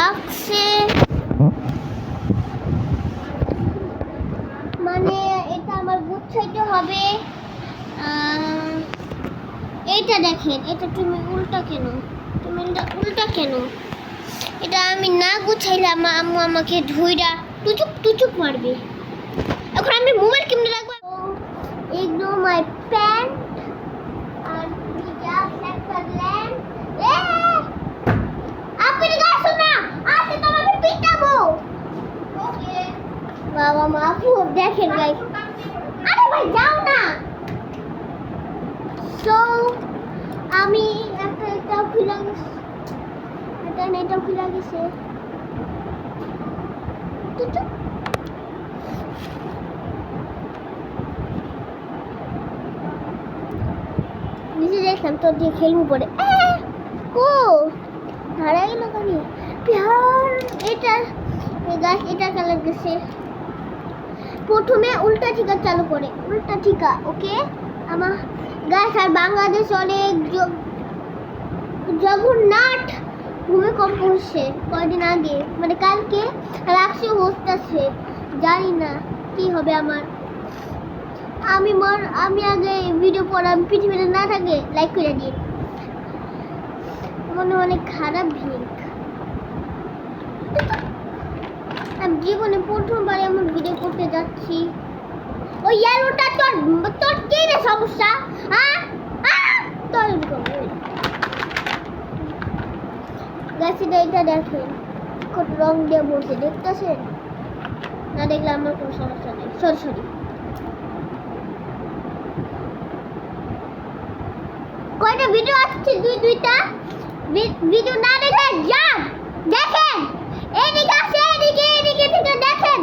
আঁকছে মানে এটা আমার গুছাইতে হবে। এইটা দেখেন, এটা তুমি উল্টা কেন? তুমি উল্টা কেন? এটা আমি না গুছাইলে আম্মু আমাকে ধুইরা টুচুক টুচুক মারবে। এখন আমি মোবাইল কেমনে রাখবো? ইগনোর মাই প্যান্ট আর জাস্ট একটা ল্যাম্প। আপনি গাছো না আসে তোমাকে পিটাবো। ওকে বাবা মা আপু দেখেন গাইস। আরে ভাই যাও না। সো আমি এটা খুলে গেছে, এটা খুলে গেছে। নিজে দেখলাম তো দিয়ে খেলবো পরে কো হারাই গেল কেন? বিহার এটা গাছ এটা কালার গেছে। প্রথমে উল্টা ঠিকা চালু করে, উল্টা ঠিকা। ওকে আমার গাছ আর বাংলাদেশ অনেক জগন্নাথ ভূমিকম্প হচ্ছে কয়দিন আগে, মানে কালকে রাখছে হচ্ছে। জানি না কি হবে আমার। আমি আগে ভিডিও পড়া পৃথিবীতে না থাকে লাইক করে দিই। মনে অনেক খারাপ ভিড়। আমি জীবনে প্রথমবার এমন ভিডিও করতে যাচ্ছি। ওই ইয়েলোটা তোর কি রে সমস্যা? হ্যাঁ তোর গাছটা এটা দেখেন কত রং দিয়ে বলছে, দেখতেছেন? না দেখলে আমার কোনো সমস্যা নেই। সরি কয়টা ভিডিও আসছে? দুইটা ভিডিও না দেখে যান দেখেন। এদিকে আসে, এদিকে থেকে দেখেন।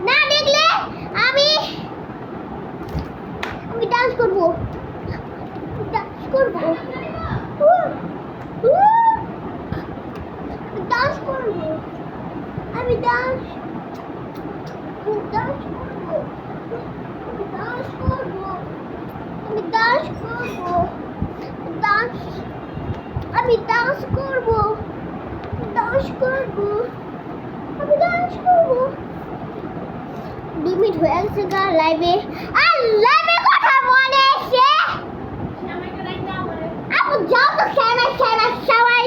না দেখলে আমি ডান্স করব। ডান্স করব। ডান্স করব। আমি ডান্স করব। আমি ডান্স করব। আমি ডান্স করব। আমি ডান্স করব। 2 মিনিট হয়ে গেছে গা লাইভে। আর লাইভে কথা বলে সে আপু যাও তো খেলা সবাই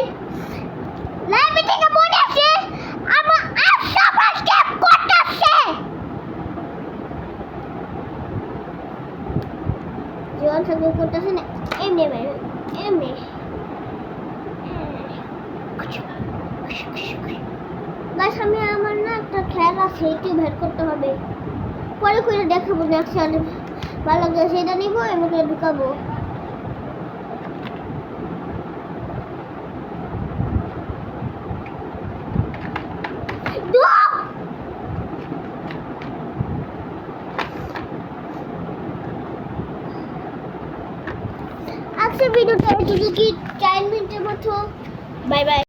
লাইভে থেকে মনে আছে আমার সবাই স্টেপ করতেছে। জীবন সঙ্গে করতেছে না এমনি গাছ। আমি আমার না একটা খেলা আছে, এটি বের করতে হবে। পরে করে দেখাবো নেক্সট চ্যানেল। ভালো লাগে সেটা নিবো, এমনি ঢুকাবো। আজকের ভিডিওটা এতটুকু, 4 মিনিটের মতো। Bye bye.